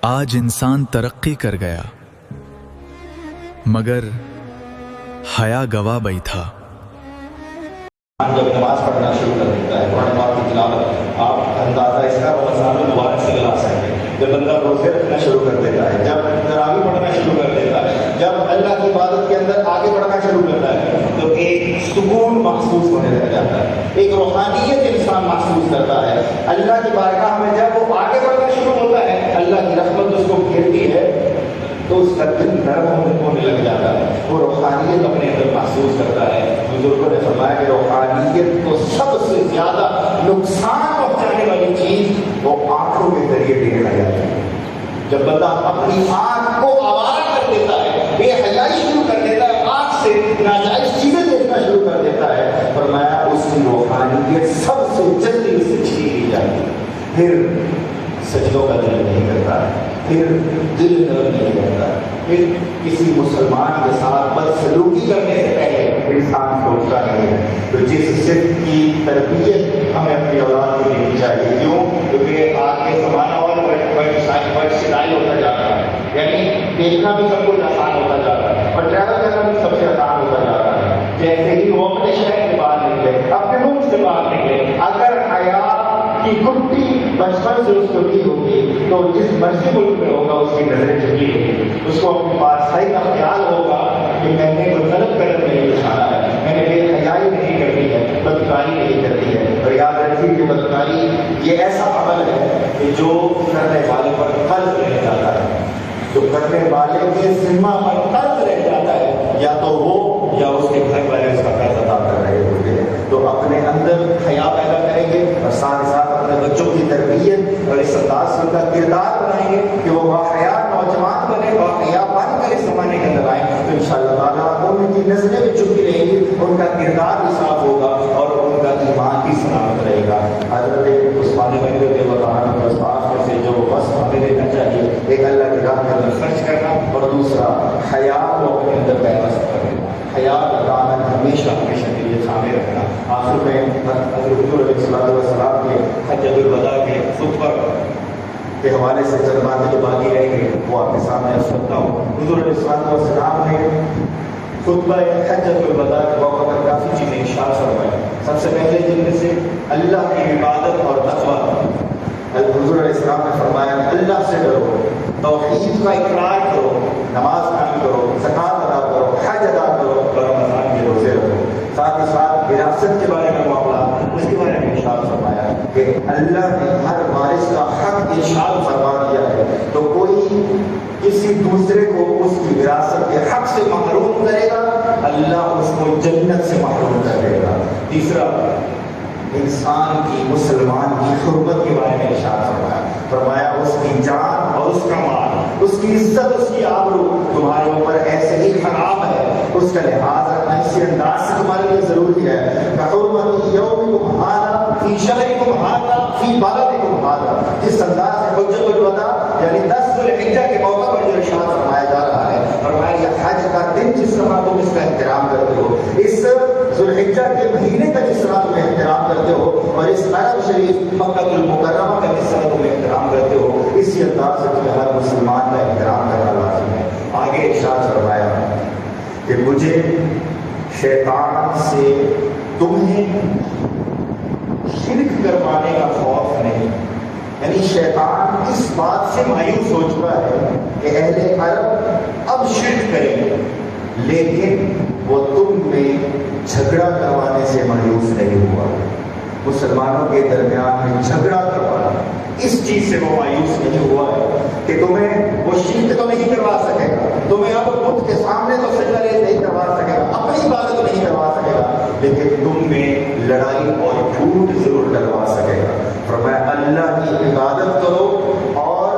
آج انسان ترقی کر گیا مگر حیا گواہ بئی تھا۔ جب نماز پڑھنا شروع کر دیتا ہے قرآن پاک کی تلاوت آپ اندازہ اس کا رمضان المبارک سے لگا سکتے ہیں۔ جب بندہ روزے رکھنا شروع کر دیتا ہے، جب تراویح پڑھنا شروع کر دیتا ہے، جب اللہ کی عبادت کے اندر آگے بڑھنا شروع کرتا ہے تو ایک سکون محسوس ہونے لگ جاتا ہے، ایک روحانیت انسان محسوس کرتا ہے۔ اللہ کی بارگاہ میں جب وہ آگے بڑھنا شروع ہوتا ہے، اللہ کی رحمت اس کو گھیرتی ہے تو اس کا دل نرم ہونے لگ جاتا ہے، وہ روحانیت اپنے اندر محسوس کرتا ہے۔ بزرگوں نے فرمایا کہ روحانیت کو سب سے زیادہ نقصان پہنچانے والی چیز وہ آنکھوں کے ذریعے دیکھا جاتا ہے۔ جب بندہ اپنی آنکھ کو آوارہ کر دیتا ہے، بے حیائی شروع کر دیتا ہے، آنکھ سے ناجائز چیزیں دیکھنا شروع کر دیتا ہے، فرمایا اس کی روحانیت سب سے جلدی اس سے چھین لی جاتی ہے۔ پھر سجدوں کا دل نہیں کرتا ہے، پھر دل نرم نہیں کرتا، پھر کسی مسلمان کے ساتھ بدسلوکی کرنے سے پہلے انسان سوچتا نہیں ہے۔ تو جس صرف کی تربیت ہمیں اپنی اولاد کو دینی چاہیے، کیوں؟ کیونکہ آج کے زمانہ اور شدائی ہوتا جا رہا ہے، یعنی دیکھنا بھی سب کچھ آسان ہوتا جا رہا ہے اور ٹریول کرنا بھی سب سے آسان ہوتا جا رہا ہے۔ جیسے ہی وہ اپنے شہر سے باہر نکلے، اپنے ملک سے باہر نکلے، اگر حیا کی گٹی بچپن سے اس کو دی ہوگی تو جس مرضی ملک میں ہوگا اس کی نظریں جھکی ہوگی، اس کو اپنی بادشاہی کا خیال ہوگا کہ میں نے کوئی غلط قدم نہیں اٹھانا ہے، میں نے بے حیائی نہیں کرنی ہے، بدکاری نہیں کرنی ہے۔ اور یاد رکھیے کہ بدکاری یہ ایسا عمل ہے کہ جو کرنے والے پر قرض رہ جاتا ہے، جو کرنے والے کے ذمہ پر قرض رہ جاتا ہے، یا تو وہ یا اس کے گھر والے اس کا قرض ادا کر رہے ہوتے ہیں۔ تو اپنے اندر حیا پیدا کریں گے اور ساتھ ساتھ اپنے بچوں کی تربیت اور اس انداز سے ان کا کردار بنائیں گے کہ وہ باحیا نوجوان بنے، باحیا بن کر اس زمانے کے اندر آئیں، تو انشاءاللہ تعالیٰ ان کی نظریں بھی چپی رہیں گی، ان کا کردار بھی صاف ہوگا اور ان کا ایمان بھی سلامت رہے گا۔ حضرت عثمان غنی رضی اللہ عنہ کے پاس میں سے جو وصف ہمیں دینا چاہیے، ایک اللہ کی راہ میں اندر خرچ کرنا اور دوسرا حیا کو اپنے اندر پیوست کر دینا، حیا کا دامن ہمیشہ ہمیشہ کے لیے تھامے رکھنا۔ آخر میں حضرت حضور علیہ السلام کے حجۃ الوداع کے خطبہ کے حوالے سے چند باتیں جو باقی رہ گئی وہ آپ کے سامنے عرض کرتا ہوں۔ حضور علیہ السلام نے خطبہ حجۃ الوداع کے موقع پر کافی چیزیں ارشاد فرمائی۔ سب سے پہلے جن میں سے اللہ کی عبادت اور تقویٰ۔ حضور علیہ السلام نے فرمایا اللہ سے ڈرو، توحید کا اقرار کرو، نماز قائم کرو، زکوٰۃ ادا کرو، حج ادا کرو اور رمضان کے روزے رکھو۔ ساتھ ہی ساتھ وراثت کے بارے میں معاملات، اس کے بارے میں ارشاد فرمایا کہ اللہ نے ہر وارث کا حق ارشاد فرما دیا ہے، تو کوئی کسی دوسرے کو اس کی وراثت کے حق سے محروم کرے گا، اللہ اس کو جنت سے محروم کر دے گا۔ تیسرا، انسان کی، مسلمان کی حرمت کے بارے میں ارشاد فرمایا اس کی جان اور اس کا مال، اس کی عزت، اس کی آبرو تمہارے اوپر ایسے ہی حرام ہے، اس کا لحاظ رکھنا اسی انداز سے تمہارے لیے ضروری ہے۔ حرمت یومکم ھذا فی شہرکم ھذا فی بلدکم ھذا، جس انداز سے حجۃ الوداع یعنی 10 ذو الحجہ کے موقع پر جو ارشاد فرمایا جا رہا ہے، فرمایا یہ حج کا دن جس طرح تم اس کا احترام کرتے ہو، اس ذو الحجہ کے مہینے کا جس طرح تم احترام کرتے ہو، اور اس عرب شریف مکہ المکرمہ کا جس طرح تم احترام کرتے ہو، اسی انداز سے تمہیں ہر مسلمان کا احترام کرنا لازم ہے۔ آگے ارشاد فرمایا کہ مجھے شیطان سے تمہیں شرک کروانے کا خوف نہیں، یعنی شیطان اس بات سے مایوس ہو چکا ہے کہ اہل عرب اب شرک کریں گے، لیکن وہ تم میں جھگڑا کروانے سے مایوس نہیں ہوا۔ مسلمانوں کے درمیان میں جھگڑا کروانا، اس چیز سے وہ مایوس نہیں ہوا ہے کہ تمہیں وہ شرک تو نہیں کروا سکے گا، تمہیں اب بت کے سامنے تو سجدہ نہیں کروا سکے گا، اپنی عبادت نہیں کروا سکے گا، لیکن تم میں لڑائی اور جھوٹ ضرور ڈلوا سکے گا۔ فرمایا اللہ کی عبادت کرو، اور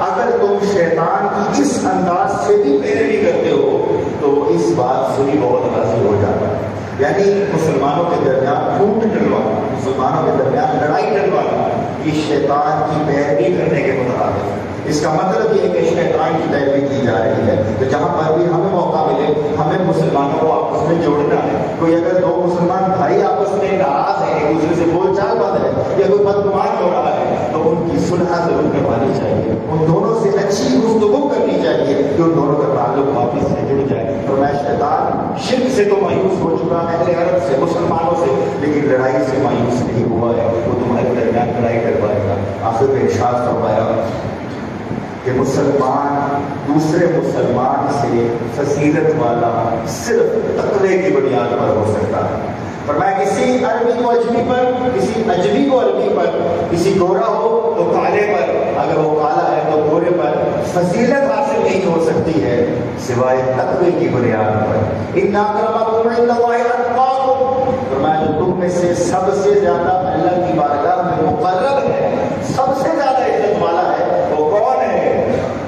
اگر تم شیطان کی اس انداز سے بھی پیروی کرتے ہو تو وہ اس بات سے بھی بہت راضی ہو جاتا ہے۔ یعنی مسلمانوں کے درمیان جھوٹ ڈلوانا، مسلمانوں کے درمیان لڑائی ڈلوانا، یہ شیطان کی پیروی کرنے کے مترادف ہے۔ اس کا مطلب یہ ہے کہ شیطان کی پیروی کی جا رہی ہے۔ تو جہاں پر بھی ہمیں موقع ملے، ہمیں مسلمانوں کو آپس میں جوڑنا ہے۔ کوئی اگر دو مسلمان بھائی آپس میں ناراض ہیں، ایک دوسرے سے بول چال بند ہے، یا کوئی بدگمان ہو رہا ہے، تو ان کی صلح ضرور کروانی چاہیے، ان دونوں سے اچھی شرک سے تو مایوس ہو چکا ہے اہل عرب سے، مسلمانوں سے، لیکن لڑائی سے مایوس نہیں ہوا ہے، وہ تمہارے درمیان لڑائی کروائے گا۔ آخر میں ارشاد فرمایا کہ مسلمان دوسرے مسلمان سے فضیلت والا صرف تقوی کی بنیاد پر ہو سکتا ہے۔ فرمایا کسی عربی کو اجمی پر، کسی اجمی کو عربی پر، کسی گورا ہو تو کالے پر، اگر وہ کالا ہے تو گورے پر فضیلت حاصل نہیں ہو سکتی ہے سوائے تقوی کی بنیاد پر۔ ان اکرمکم عند اللہ اتقاکم، فرمایا جو تم میں سے سب سے زیادہ اللہ کی بارگاہ میں مقرب ہے، سب سے زیادہ عزت والا ہے، وہ کون ہے؟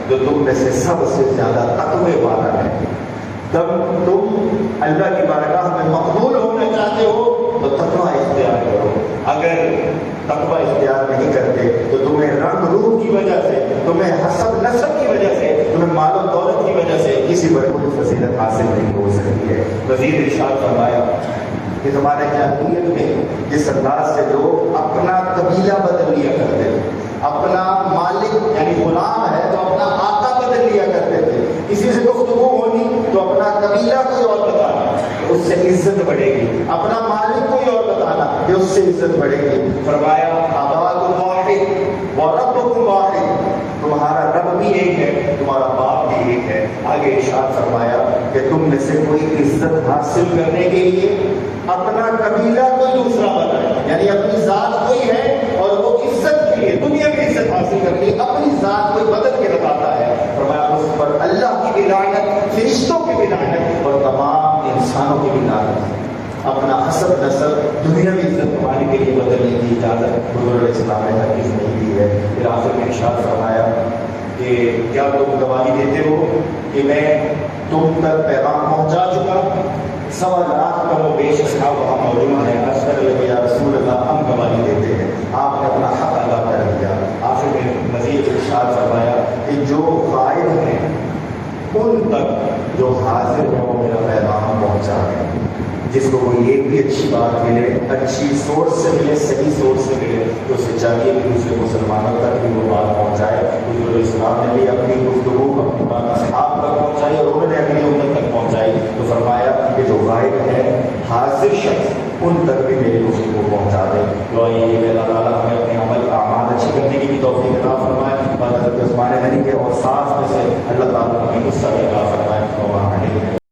جو تم میں سے سب سے زیادہ تقوی والا ہے۔ جب تم اللہ کی بارگاہ میں مقبول ہونا چاہتے ہو تو تقوی اختیار کرو، اگر تقوی اختیار نہیں کرتے تو تمہیں رنگ روپ کی وجہ سے، تمہیں حسب نسب کی وجہ سے، تمہیں مال و دولت کی وجہ سے کسی پر کوئی فضیلت حاصل نہیں ہو سکتی ہے۔ مزید ارشاد فرمایا کہ ہمارے جاہلیت میں جس انداز سے لوگ اپنا قبیلہ بدل لیا کرتے تھے، اپنا مالک یعنی غلام ہے تو اپنا آقا بدل لیا کرتے تھے، کسی سے گفتگو ہونی تو اپنا قبیلہ کوئی اور بتانا کہ اس سے عزت بڑھے گی، اپنا مالک کوئی اور بتانا کہ اس سے عزت بڑھے گی۔ فرمایا آباؤکم واحد وربکم واحد، تمہارا رب بھی ایک ہے، تمہارا باپ بھی ایک ہے۔ آگے ارشاد فرمایا کہ تم میں سے کوئی عزت حاصل کرنے کے لیے اپنا قبیلہ کوئی دوسرا بنائے، یعنی اپنی ذات کوئی ہے اور وہ عزت کے لیے، دنیا کی عزت حاصل کرنے کے لیے اپنی ذات کوئی بدل کے بتاتا ہے، فرمایا اس پر اللہ کی بھی لعنت، فرشتوں کی بھی لعنت اور تمام انسانوں کی بھی لعنت۔ اپنا حسب نسب دنیاوی عزت کمانے کے لیے بدلنے کی اجازت حضور علیہ السلام نے ہرگز نہیں دی ہے۔ پھر آخر میں ارشاد فرمایا کہ کیا تم گواہی دیتے ہو کہ میں تم تک پیغام پہنچا چکا؟ 1.25 لاکھ کم و بیش اصحاب وہاں موجود ہیں، عرض کر لگے یا رسول اللہ ہم گواہی دیتے ہیں، آپ نے اپنا حق ادا کر دیا۔ آخر میں مزید ارشاد فرمایا کہ جو غائب ہیں ان تک جو حاضر ہیں وہ میرا پیغام پہنچا ہے۔ جس کو کوئی ایک بھی اچھی بات ملے، اچھی سورس سے ملے، صحیح سورس سے ملے، تو اسے چاہیے کہ دوسرے مسلمانوں تک بھی وہ بات پہنچائے۔ حضور علیہ السلام نے بھی اپنی گفتگو اپنی بات اصحاب تک پہنچائی اور انہوں نے اگلی امت تک پہنچائی۔ تو فرمایا کہ جو غائب ہے حاضر شخص ان تک بھی میری گفتگو پہنچا دے۔ دعا یہ کہ اللہ تعالیٰ ہمیں اپنے عمل اعمال اچھی کرنے کی بھی توفیق عطا فرمائے، حضرت عثمان غنی کے اوصاف میں سے اللہ تعالیٰ ہمیں غصہ عطا فرمائے۔